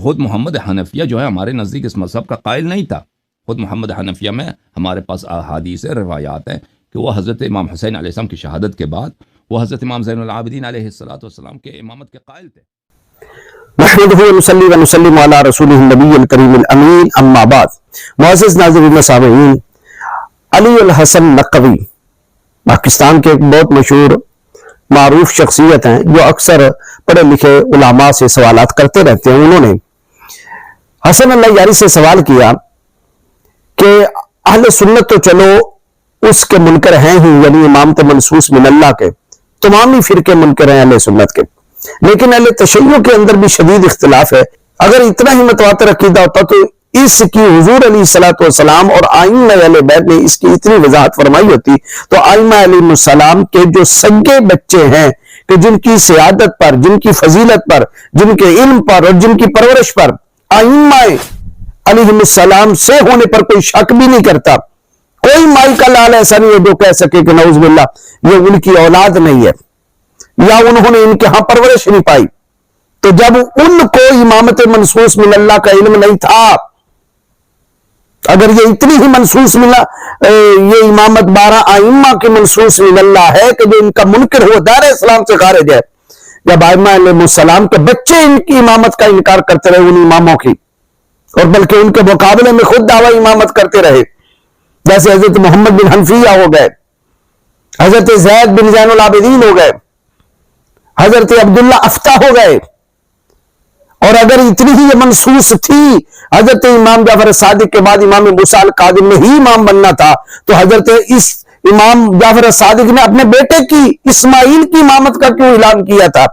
خود محمد حنفیہ جو ہے ہمارے نزدیک اس مذہب کا قائل نہیں تھا. خود محمد حنفیہ میں ہمارے پاس احادیث روایات ہیں کہ وہ حضرت امام حسین علیہ السلام کی شہادت کے بعد وہ حضرت امام زین العابدین علیہ السلام کے امامت کے قائل تھے. نحمده ونصلي ونسلم على رسوله النبي الكريم الامين اما بعد. معزز ناظرین سامعین، علی الحسن نقوی پاکستان کے ایک بہت مشہور معروف شخصیت ہیں جو اکثر پڑھے لکھے علماء سے سوالات کرتے رہتے ہیں. انہوں نے حسن اللہ یاری سے سوال کیا کہ اہل سنت تو چلو اس کے منکر ہیں ہی، یعنی امامت منصوص من اللہ کے تمام ہی فرقے منکر ہیں اہل سنت کے، لیکن اہل تشیع کے اندر بھی شدید اختلاف ہے. اگر اتنا ہی متواتر عقیدہ ہوتا تو اس کی حضور علیہ الصلوۃ والسلام اور آئمہ اہل بیت نے اس کی اتنی وضاحت فرمائی ہوتی تو آئمہ علیہ السلام کے جو سگے بچے ہیں کہ جن کی سیادت پر، جن کی فضیلت پر، جن کے علم پر اور جن کی پرورش پر آئمہ علیہ السلام سے ہونے پر کوئی شک بھی نہیں کرتا، کوئی مائی کا لال ایسا نہیں ہے جو کہہ سکے کہ نعوذ باللہ یہ ان کی اولاد نہیں ہے یا انہوں نے ان کے ہاں پرورش نہیں پائی. تو جب ان کو امامت منصوص من اللہ کا علم نہیں تھا، اگر یہ اتنی ہی منصوص ملا یہ امامت 12 آئمہ کی منصوص من اللہ ہے کہ جو ان کا منکر ہو دار اسلام سے خارج ہے، جب آئمہ علیہ السلام کے بچے ان کی امامت کا انکار کرتے رہے ان اماموں کی، اور بلکہ ان کے مقابلے میں خود دعوی امامت کرتے رہے، جیسے حضرت محمد بن حنفیہ ہو گئے، حضرت زید بن زین العابدین ہو گئے، حضرت عبداللہ افتح ہو گئے، اور اگر اتنی ہی یہ منصوص تھی حضرت امام جعفر صادق کے بعد امام موسیٰ الکاظم میں ہی امام بننا تھا، تو حضرت اس امام جعفر صادق نے اپنے بیٹے کی اسماعیل کی امامت کا کیوں اعلان کیا تھا،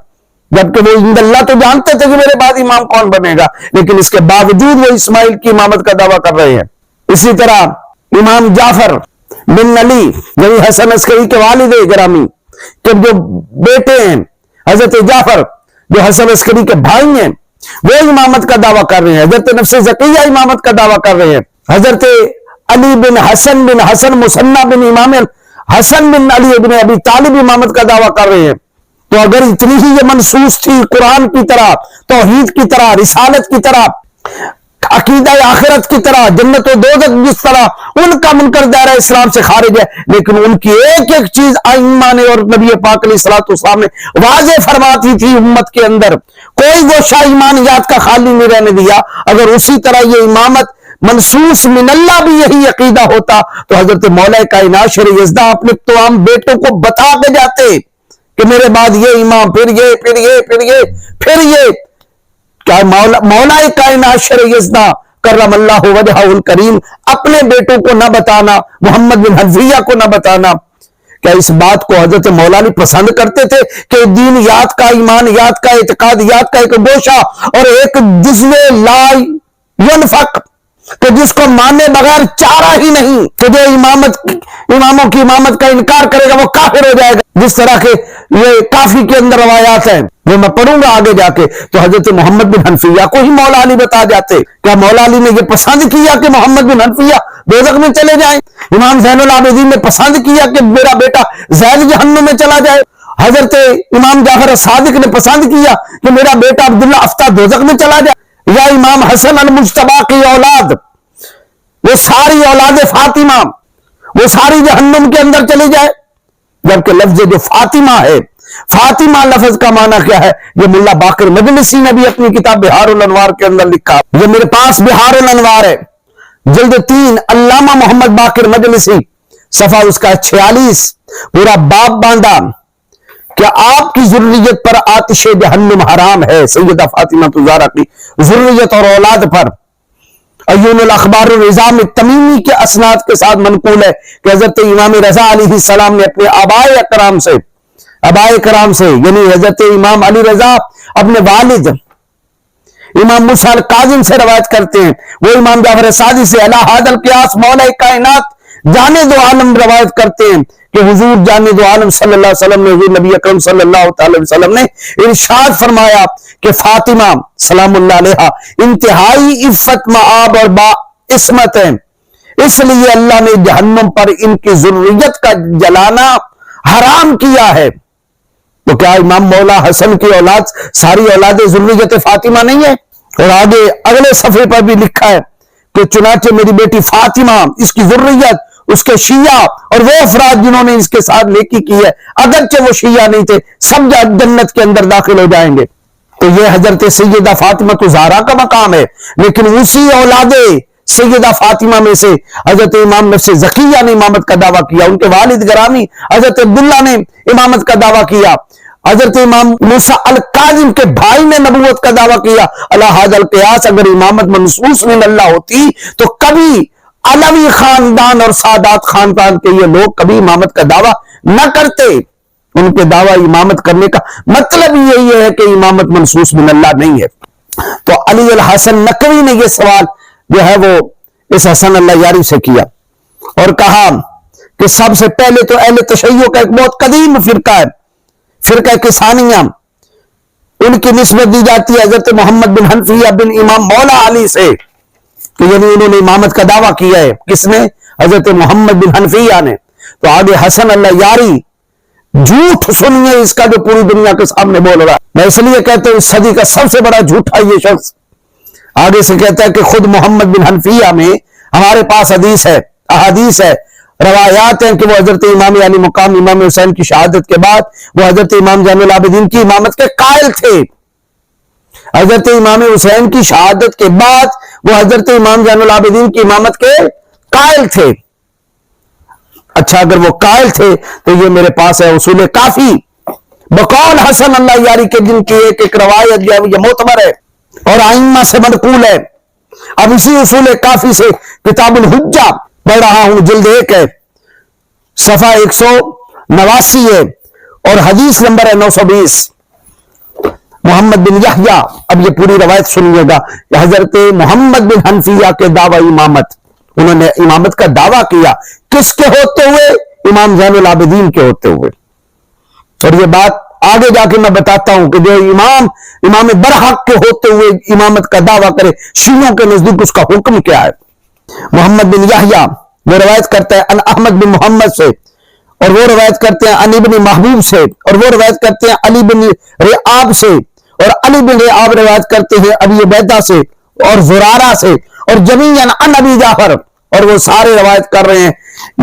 جبکہ وہ عند اللہ تو جانتے تھے کہ میرے بعد امام کون بنے گا، لیکن اس کے باوجود وہ اسماعیل کی امامت کا دعویٰ کر رہے ہیں. اسی طرح امام جعفر بن علی یعنی حسن عسکری کے والد گرامی کے جو بیٹے ہیں حضرت جعفر جو حسن عسکری کے بھائی ہیں وہ امامت کا دعویٰ کر رہے ہیں، حضرت نفس زکیہ امامت کا دعویٰ کر رہے ہیں، حضرت علی بن حسن مثنی بن امام حسن بن علی بن ابی طالب امامت کا دعویٰ کر رہے ہیں. تو اگر اتنی ہی یہ منصوص تھی قرآن کی طرح، توحید کی طرح، رسالت کی طرح، عقیدہ آخرت کی طرح، جنت و دوزخ جس طرح ان کا منکر دائرہ اسلام سے خارج ہے، لیکن ان کی ایک ایک چیز آئمہ نے اور نبی پاک علیہ الصلوۃ والسلام نے واضح فرماتی تھی امت کے اندر، کوئی گوشہ ایمانیات کا خالی نہیں رہنے دیا. اگر اسی طرح یہ امامت منصوص من اللہ بھی یہی عقیدہ ہوتا تو حضرت مولا کائنات شر یزدہ اپنے تمام بیٹوں کو بتا کے جاتے کہ میرے بعد یہ امام، پھر یہ کیا مولا کائنات شر یزدہ کرم اللہ وجہہ الکریم اپنے بیٹوں کو نہ بتانا، محمد بن حنفیہ کو نہ بتانا. کیا اس بات کو حضرت مولا علی پسند کرتے تھے کہ دینیات کا، ایمانیات کا، اعتقادیات کا ایک گوشہ اور ایک جزو لا ینفق کہ جس کو مانے بغیر چارہ ہی نہیں، کہ جو اماموں کی امامت کا انکار کرے گا وہ کافر ہو جائے گا، جس طرح کے یہ کافی کے اندر روایات ہیں وہ میں پڑھوں گا آگے جا کے. تو حضرت محمد بن حنفیہ کو ہی مولا علی بتا جاتے. کیا مولا علی نے یہ پسند کیا کہ محمد بن حنفیہ دوزخ میں چلے جائیں؟ امام زین العابدین نے پسند کیا کہ میرا بیٹا زید جہنم میں چلا جائے؟ حضرت امام جعفر صادق نے پسند کیا کہ میرا بیٹا عبداللہ افتح دوزخ میں چلا جائے؟ یا امام حسن المجتبی کی اولاد، وہ ساری اولاد فاطمہ وہ ساری جہنم کے اندر چلی جائے؟ جبکہ لفظ جو فاطمہ ہے، فاطمہ لفظ کا معنی کیا ہے؟ یہ ملا باقر مجلسی نے بھی اپنی کتاب بہار الانوار کے اندر لکھا. یہ میرے پاس بہار الانوار ہے، جلد 3، علامہ محمد باقر مجلسی، صفحہ اس کا 46، پورا باب باندھا کیا آپ کی ذریت پر آتش جہنم حرام ہے. سیدہ فاطمہ الزہرا کی ذریت اور اولاد پر عیون الاخبار النظام تمیمی کے اسناد کے ساتھ منقول ہے کہ حضرت امام رضا علیہ السلام نے اپنے آبائے کرام سے یعنی حضرت امام علی رضا اپنے والد امام موسیٰ الکاظم سے روایت کرتے ہیں، وہ امام جعفر صادق سے الی ھذا القیاس مولا کائنات جانے دو عالم روایت کرتے ہیں کہ حضور جانے دو عالم صلی اللہ علیہ وسلم نے، حضور نبی اکرم صلی اللہ علیہ وسلم نے ارشاد فرمایا کہ فاطمہ سلام اللہ علیہا انتہائی عفت مآب اور با عصمت ہیں، اس لیے اللہ نے جہنم پر ان کی ذریت کا جلانا حرام کیا ہے. تو کیا امام مولا حسن کی اولاد ساری اولاد ذریت فاطمہ نہیں ہے؟ اور آگے اگلے صفحے پر بھی لکھا ہے کہ چنانچہ میری بیٹی فاطمہ، اس کی ذریت، اس کے شیعہ اور وہ افراد جنہوں نے اس کے ساتھ نیکی کی ہے، اگرچہ وہ شیعہ نہیں تھے، سب جنت کے اندر داخل ہو جائیں گے۔ تو یہ حضرت سیدہ فاطمہ زہرا کا مقام ہے، لیکن اسی اولاد سیدہ فاطمہ میں سے حضرت امام نفس زکیہ نے امامت کا دعویٰ کیا، ان کے والد گرامی حضرت عبداللہ نے امامت کا دعویٰ کیا، حضرت امام موسیٰ الکاظم کے بھائی نے نبوت کا دعویٰ کیا۔ علی ھذا القیاس اگر امامت منصوص من اللہ ہوتی تو کبھی علوی خاندان اور سادات خاندان کے یہ لوگ کبھی امامت کا دعویٰ نہ کرتے۔ ان کے دعویٰ امامت کرنے کا مطلب یہی ہے کہ امامت منصوص من اللہ نہیں ہے۔ تو علی الحسن نقوی نے یہ سوال جو ہے وہ اس حسن اللہ یاری سے کیا اور کہا کہ سب سے پہلے تو اہل تشیع کا ایک بہت قدیم فرقہ ہے، فرقہ کسانیہ، ان کی نسبت دی جاتی ہے حضرت محمد بن حنفیہ بن امام مولا علی سے، کہ یعنی انہوں نے امامت کا دعویٰ کیا ہے۔ کس نے؟ حضرت محمد بن حنفیہ نے۔ تو آگے حسن اللہ یاری جھوٹ سنیے اس کا جو پوری دنیا کے سامنے بول رہا ہے۔ میں اس لیے کہتا ہوں اس صدی کا سب سے بڑا جھوٹا یہ شخص آگے سے کہتا ہے کہ خود محمد بن حنفیہ میں ہمارے پاس حدیث ہے، احادیث ہے، روایات ہیں کہ وہ حضرت امام علی مقام امام حسین کی شہادت کے بعد وہ حضرت امام زین العابدین کی امامت کے قائل تھے۔ حضرت امام حسین کی شہادت کے بعد وہ حضرت امام زین العابدین کی امامت کے قائل تھے۔ اچھا اگر وہ قائل تھے تو یہ میرے پاس ہے اصول کافی بقول حسن اللہ یاری کے، جن کی ایک ایک روایت جو ہے یہ معتبر ہے اور ائمہ سے منقول ہے۔ اب اسی اصول کافی سے کتاب الحجہ پڑھ رہا ہوں، جلد 1 ہے، صفحہ 189 ہے اور حدیث نمبر ہے 920۔ محمد بن یحییٰ، اب یہ پوری روایت سنیے گا، حضرت محمد بن حنفیہ کے دعوی امامت، انہوں نے امامت کا دعویٰ کیا کس کے ہوتے ہوئے؟ امام زین العابدین کے ہوتے ہوئے۔ اور یہ بات آگے جا کے میں بتاتا ہوں کہ جو امام برحق کے ہوتے ہوئے امامت کا دعویٰ کرے، شیعوں کے نزدیک اس کا حکم کیا ہے۔ محمد بن یحییٰ وہ روایت کرتا ہے ان احمد بن محمد سے، اور وہ روایت کرتے ہیں علی بن محبوب سے، اور وہ روایت کرتے ہیں علی بن ریعاب سے، اور علی بن ریعاب روایت کرتے ہیں ابی عبیدہ سے اور زرارہ سے، اور جمیعاً عن ابی جعفر، اور وہ سارے روایت کر رہے ہیں،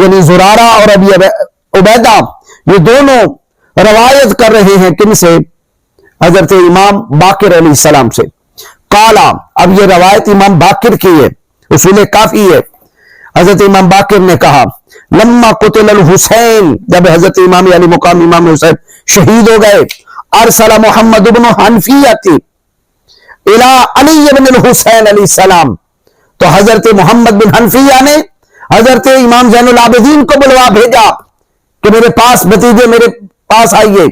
یعنی زرارہ اور ابی عبیدہ یہ دونوں روایت کر رہے ہیں کن سے؟ حضرت امام باقر علیہ السلام سے۔ قالا، اب یہ روایت امام باقر کی ہے، اصول کافی ہے۔ حضرت امام باقر نے کہا لما قتل الحسین، جب حضرت امام علی مقام امام حسین شہید ہو گئے، ارسل محمد بن حنفیہ الی علی بن الحسین علیہ السلام، تو حضرت محمد بن حنفیہ نے حضرت امام زین العابدین کو بلوا بھیجا کہ میرے پاس بھتیجے میرے پاس آئیے۔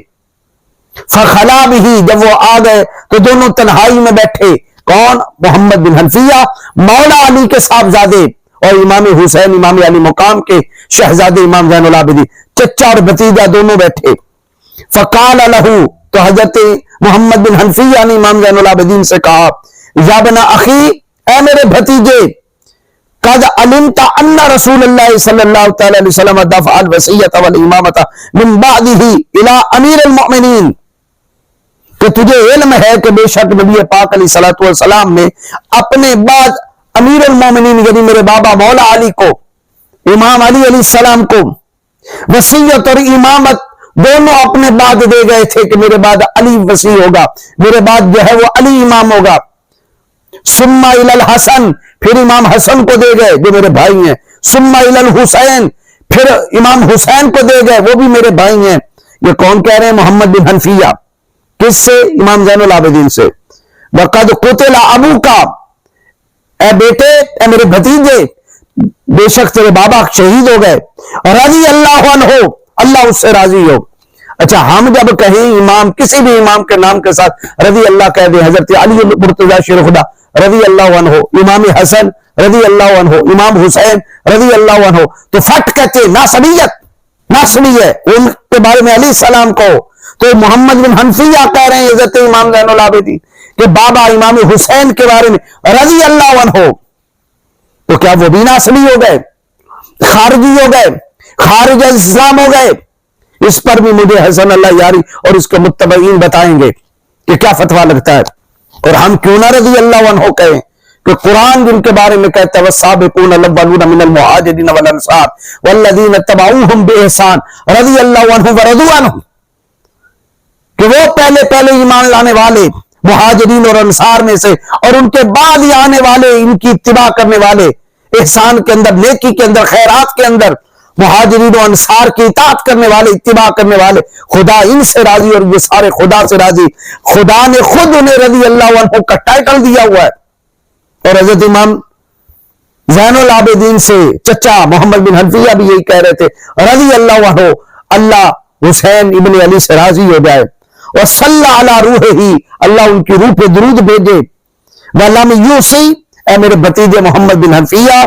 فخلا بھی، جب وہ آ گئے تو دونوں تنہائی میں بیٹھے، کون؟ محمد بن حنفیہ مولا علی کے صاحبزادے اور امام حسین امام علی مقام کے شہزادے امام زین العابدین، چچا اور بھتیجا دونوں بیٹھے۔ فقال لہ، تو حضرت محمد بن حنفیہ نے امام زین العابدین سے کہا یا ابن اخی، اے میرے بھتیجے، قد علمت ان رسول اللہ صلی اللہ تعالی علیہ وسلم دفع الوصیۃ والامامۃ من بعدہ الی امیر المؤمنین، کہ تجھے علم ہے کہ بے شک نبی پاک علیہ الصلوۃ والسلام نے اپنے بعد امیر المومنین یعنی میرے بابا مولا علی کو، امام علی علیہ السلام کو وصیت اور امامت دونوں اپنے بعد دے گئے تھے کہ میرے بعد علی وصی ہوگا، میرے بعد جو ہے وہ علی امام ہوگا۔ ثم الی الحسن، پھر امام حسن کو دے گئے جو میرے بھائی ہیں۔ ثم الی الحسین، پھر امام حسین کو دے گئے، وہ بھی میرے بھائی ہیں۔ یہ کون کہہ رہے ہیں؟ محمد بن حنفیہ۔ کس سے؟ امام زین العابدین سے۔ وقد قتل ابوک، اے بیٹے، اے میرے بھتیجے، بے شک تیرے بابا شہید ہو گئے، رضی اللہ عنہ، اللہ اس سے راضی ہو۔ اچھا، ہم جب کہیں امام، کسی بھی امام کے نام کے ساتھ رضی اللہ کہہ دیں، حضرت علی مرتضی شیر خدا رضی اللہ عنہ، امام حسن رضی اللہ عنہ، امام حسین رضی اللہ عنہ، تو فٹ کہتے ناسبیت، ناسبی ہے ان کے بارے میں علیہ السلام کو۔ تو محمد بن حنفیہ کہہ رہے ہیں حضرت امام زین العابدین کہ بابا امام حسین کے بارے میں رضی اللہ عنہ، تو کیا وہ بھی ناسبی ہو گئے، خارجی ہو گئے، خارج اسلام ہو گئے؟ اس پر بھی مجھے حسن اللہ یاری اور اس کے متبعین بتائیں گے کہ کیا فتویٰ لگتا ہے۔ اور ہم کیوں نہ رضی اللہ عنہ کہیں کہ قرآن جن کے بارے میں کہتا ہے والسابقون الاولون من المہاجرین والانصار والذین اتبعوہم بإحسان رضی اللہ عنہ ورضوا عنہ، کہ وہ پہلے ایمان لانے والے مہاجرین اور انصار میں سے اور ان کے بعد ہی آنے والے ان کی اتباع کرنے والے، احسان کے اندر، نیکی کے اندر، خیرات کے اندر، مہاجرین و انصار کی اطاعت کرنے والے، اتباع کرنے والے، خدا ان سے راضی اور یہ سارے خدا سے راضی۔ خدا نے خود انہیں رضی اللہ عنہ کا ٹائٹل دیا ہوا ہے۔ اور حضرت امام زین العابدین سے چچا محمد بن حنفیہ بھی یہی کہہ رہے تھے رضی اللہ عنہ، اللہ حسین ابن علی سے راضی ہو جائے، اور صلی علی روحہ ہی، اللہ ان کی روح پہ درود بھیجے، وَلَمْ يُوصِ، اے میرے بھتیجے محمد بن حنفیہ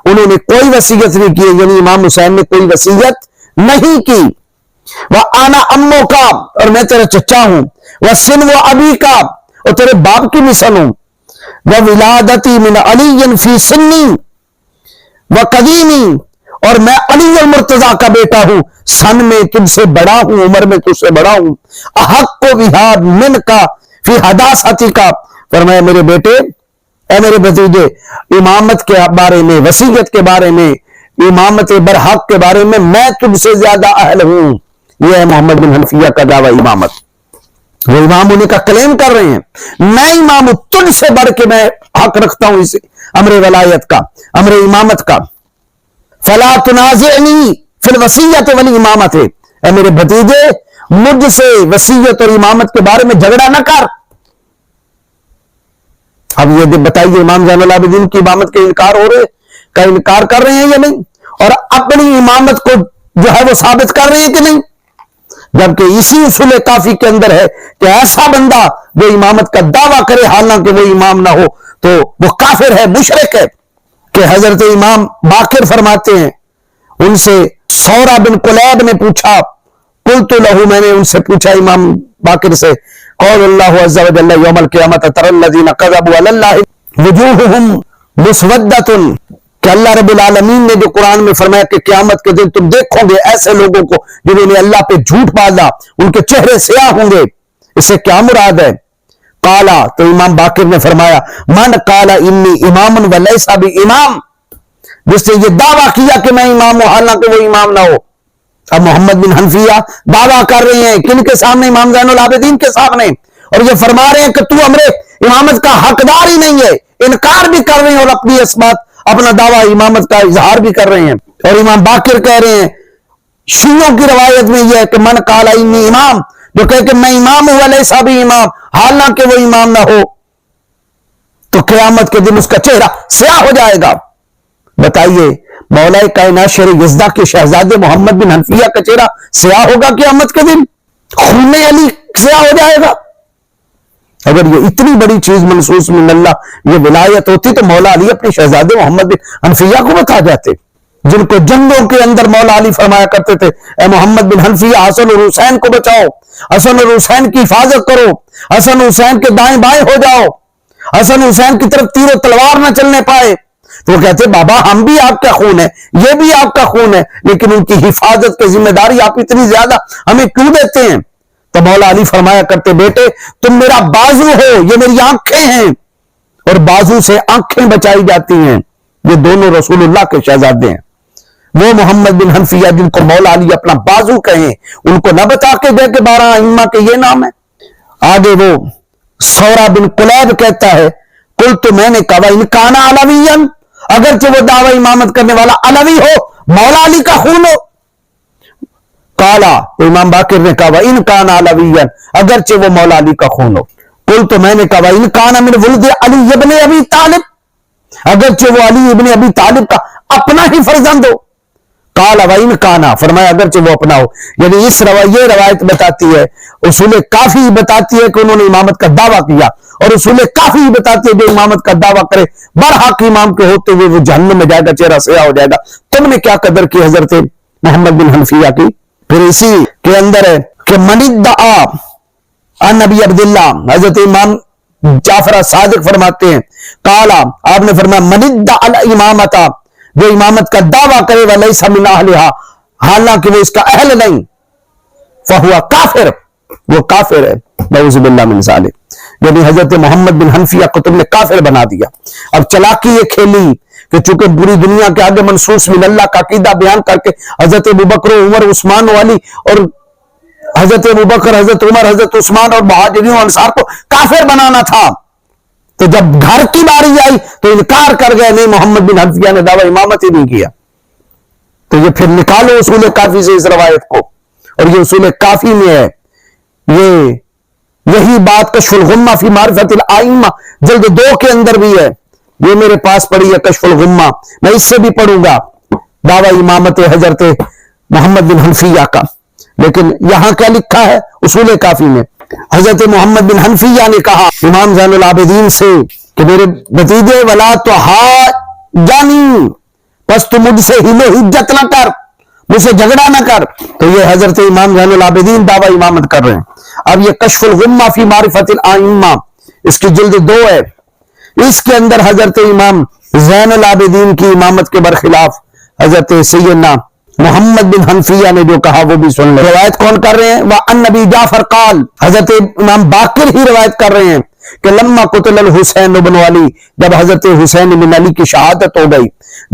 انہوں نے کوئی وصیت نہیں کی، یعنی امام حسین نے کوئی وصیت نہیں کی، وَأَنَا أَمُّكَ، اور میں تیرا چچا ہوں، وَسِنُّ أَبِيكَ، اور تیرے باپ کی بھی سن ہوں، وَوِلَادَتِي مِنْ عَلِيٍّ فِي سِنِّي وَقَدِيمِي، اور میں علی المرتضیٰ کا بیٹا ہوں، سن میں تجھ سے بڑا ہوں، عمر میں تجھ سے بڑا ہوں، احق بہا منک فی حداثتک، فرمایا میرے بیٹے، اے میرے بھتیجے، امامت کے بارے میں، وصیت کے بارے میں، امامت برحق کے بارے میں تجھ سے زیادہ اہل ہوں۔ یہ ہے محمد بن حنفیہ کا دعویٰ امامت، وہ امام ہونے کا کلیم کر رہے ہیں، میں امام ہوں، تجھ سے بڑھ کے میں حق رکھتا ہوں اس امر ولایت کا، امر امامت کا۔ فلا تنازعنی فی الوصیت والامامت، اے میرے بھتیجے مجھ سے وصیت اور امامت کے بارے میں جھگڑا نہ کر۔ اب یہ بتائیے امام زین العابدین کی امامت کے انکار کر رہے ہیں یا نہیں، اور اپنی امامت کو جو ہے وہ ثابت کر رہے ہیں کہ نہیں، جبکہ اسی اصول کافی کے اندر ہے کہ ایسا بندہ جو امامت کا دعویٰ کرے حالانکہ وہ امام نہ ہو تو وہ کافر ہے، مشرک ہے۔ کہ حضرت امام باقر فرماتے ہیں، ان سے ثورہ بن قلیب نے پوچھا، قلت لہو، میں نے ان سے پوچھا امام باقر سے، قول اللہ عز و جل یوم القیامت تری الذین کذبوا علی اللہ وجوہہم مسودۃ، کہ اللہ رب العالمین نے جو قرآن میں فرمایا کہ قیامت کے دن تم دیکھو گے ایسے لوگوں کو جنہوں نے اللہ پہ جھوٹ باندھا، ان کے چہرے سیاہ ہوں گے، اس سے کیا مراد ہے؟ قالا، تو امام باقر نے فرمایا، من قال انی امام ولیس بامام، جس نے یہ دعویٰ کیا کہ میں امام ہوں حالانکہ وہ امام نہ ہو۔ اب محمد بن حنفیہ دعویٰ کر رہے ہیں کن کے سامنے؟ امام زین العابدین کے سامنے، اور یہ فرما رہے ہیں کہ تو امر امامت کا حقدار ہی نہیں ہے، انکار بھی کر رہے ہیں اور اپنی اسمات، اپنا دعویٰ امامت کا اظہار بھی کر رہے ہیں۔ اور امام باقر کہہ رہے ہیں شیعوں کی روایت میں یہ ہے کہ من قال انی امام، جو کہے کہ میں امام ہوں ولیس بامام، حالانکہ وہ امام نہ ہو، تو قیامت کے دن اس کا چہرہ سیاہ ہو جائے گا۔ بتائیے مولا کائنات شیر یزدہ کے شہزادے محمد بن حنفیہ کا چہرہ سیاہ ہوگا قیامت کے دن؟ خون علی سیاہ ہو جائے گا؟ اگر یہ اتنی بڑی چیز منصوص من اللہ یہ ولایت ہوتی تو مولا علی اپنے شہزادے محمد بن حنفیہ کو بتا جاتے، جن کو جنگوں کے اندر مولا علی فرمایا کرتے تھے اے محمد بن حنفیہ حسن اور حسین کو بچاؤ، حسن اور حسین کی حفاظت کرو، حسن حسین کے دائیں بائیں ہو جاؤ، حسن حسین کی طرف تیر و تلوار نہ چلنے پائے، تو وہ کہتے بابا ہم بھی آپ کا خون ہے، یہ بھی آپ کا خون ہے، لیکن ان کی حفاظت کی ذمہ داری آپ اتنی زیادہ ہمیں کیوں دیتے ہیں؟ تو مولا علی فرمایا کرتے بیٹے تم میرا بازو ہو، یہ میری آنکھیں ہیں، اور بازو سے آنکھیں بچائی جاتی ہیں۔ یہ دونوں رسول اللہ کے شہزادے ہیں۔ وہ محمد بن حنفیہ جن کو مولا علی اپنا بازو کہیں، ان کو نہ بتا کے دے کہ 12 ائمہ کے یہ نام ہے۔ آگے وہ ثورہ بن قلیب کہتا ہے قلت، تو میں نے کہا ان کان علویا، اگرچہ وہ دعوی امامت کرنے والا علوی ہو، مولا علی کا خون ہو۔ قالا، امام باقر نے کہا ان کان علویا، اگرچہ وہ مولا علی کا خون ہو۔ قلت، تو میں نے کہا ان کان من ولد علی ابن ابی طالب، اگرچہ وہ علی ابن ابی طالب کا اپنا ہی فرزند ہو۔ قال وَإِنْ كَانَ، فرمایا اگرچہ وہ اپنا ہو، یعنی اس یہ روایت بتاتی ہے، اصول کافی بتاتی ہے کہ انہوں نے امامت کا دعویٰ کیا، اور اصول کافی بتاتی ہے جو امامت کا دعویٰ کرے برحق امام کے ہوتے ہوئے وہ جہنم میں جائے گا، چہرہ سیاہ ہو جائے گا۔ تم نے کیا قدر کی حضرت محمد بن حنفیہ کی؟ پھر اسی کے اندر ہے کہ من ادعا عن نبی عبداللہ، حضرت امام جعفر صادق فرماتے ہیں قالا، آپ نے فرمایا من ادعا الامامۃ، جو امامت کا دعویٰ کرے ولیس من اہلھا، حالانکہ وہ اس کا اہل نہیں، فہو کافر، وہ کافر ہے، نعوذ باللہ من ذالک۔ یعنی حضرت محمد بن حنفیہ کو تم نے کافر بنا دیا. اب چلاکی یہ کھیلی کہ چونکہ پوری دنیا کے آگے منصوص من اللہ کا عقیدہ بیان کر کے حضرت ابوبکر عمر عثمان والی اور حضرت ابوبکر حضرت عمر حضرت عثمان اور مہاجرین و انصار کو کافر بنانا تھا، تو جب گھر کی باری آئی تو انکار کر گئے، نہیں محمد بن حنفیہ نے دعوی امامت ہی نہیں کیا. تو یہ پھر نکالو اصول کافی سے اس روایت کو، اور یہ اصول کافی میں ہے، یہی بات کشف الغمہ فی معرفت الائمہ جلد 2 کے اندر بھی ہے. یہ میرے پاس پڑھی ہے کشف الغمہ، میں اس سے بھی پڑھوں گا دعوی امامت حضرت محمد بن حنفیہ کا. لیکن یہاں کیا لکھا ہے اصول کافی میں؟ حضرت محمد بن حنفیہ نے کہا امام زین العابدین سے کہ میرے بھتیجے ولا تو جانی، بس تو مجھ سے ہلو حجت نہ کر، مجھ سے جھگڑا نہ کر. تو یہ حضرت امام زین العابدین دعوی امامت کر رہے ہیں. اب یہ کشف الغمہ فی معرفت الائمہ اس کی جلد 2 ہے، اس کے اندر حضرت امام زین العابدین کی امامت کے برخلاف حضرت سیدنا محمد بن حنفیہ نے جو کہا وہ بھی سن لیں. روایت کون کر رہے ہیں؟ وَأَنْ نبی جعفر قال، حضرت امام باقر ہی روایت کر رہے ہیں کہ لما قتل الحسین بن علی، جب حضرت حسین بن علی کی شہادت ہو گئی،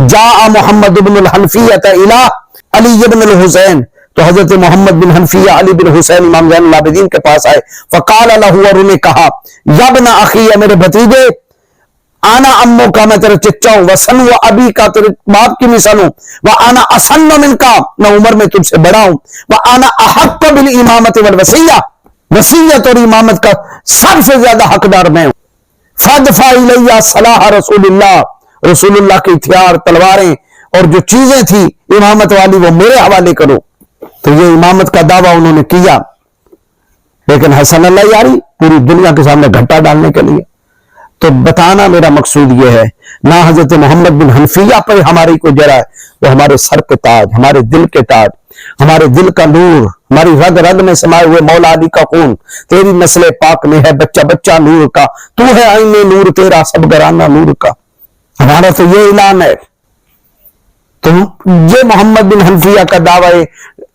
جاء محمد بن الحنفیہ الی علی بن الحسین، تو حضرت محمد بن حنفیہ علی بن حسین امام زین العابدین کے پاس آئے. فقال له، اور انہیں کہا یا ابن اخی، میرے بھتیجے، آنا امو کا، میں تیرے چچا ہوں، وسن و ابی کا، تیرے باپ کی مثل ہوں، وانا اسن من کا، میں عمر میں تجھ سے بڑا ہوں، وانا احق بالامامت والوصیہ، وصیت اور امامت کا سب سے زیادہ حقدار میں ہوں. فادفع الیہ صلاح رسول اللہ، رسول اللہ کی ہتھیار تلواریں اور جو چیزیں تھی امامت والی وہ میرے حوالے کرو. تو یہ امامت کا دعویٰ انہوں نے کیا، لیکن حسن اللہ یاری پوری دنیا کے سامنے گھٹا ڈالنے کے لیے. تو بتانا میرا مقصود یہ ہے، نہ حضرت محمد بن حنفیہ پر ہماری کو جرا ہے، وہ ہمارے سر کے تاج، ہمارے دل کے تاج، ہمارے دل کا نور، ہماری رگ رگ میں سمائے ہوئے مولا علی کا خون، تیری نسل پاک میں ہے بچہ بچہ نور کا، تو ہے آئین نور تیرا سب گرانہ نور کا. ہمارا تو یہ اعلان ہے. تو یہ محمد بن حنفیہ کا دعوی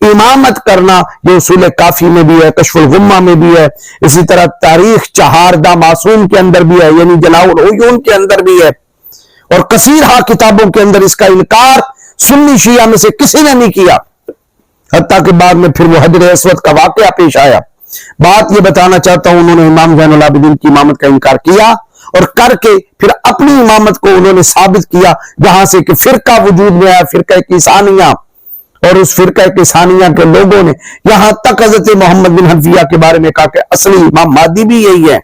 امامت کرنا یہ اصول کافی میں بھی ہے، کشف الغمہ میں بھی ہے، اسی طرح تاریخ چہاردہ معصوم کے اندر بھی ہے، یعنی جلاء العیون کے اندر بھی ہے، اور کثیرہ کتابوں کے اندر اس کا انکار سنی شیعہ میں سے کسی نے نہیں کیا، حتیٰ کہ بعد میں پھر وہ حجر اسود کا واقعہ پیش آیا. بات یہ بتانا چاہتا ہوں، انہوں نے امام زین العابدین کی امامت کا انکار کیا اور کر کے پھر اپنی امامت کو انہوں نے ثابت کیا، جہاں سے کہ فرقہ وجود میں آیا، فرقہ کیسانیہ، اور اس فرقہ کیسانیہ کے لوگوں نے یہاں تک حضرت محمد بن حنفیہ کے بارے میں کہا کہ اصلی امام مہدی بھی یہی ہے.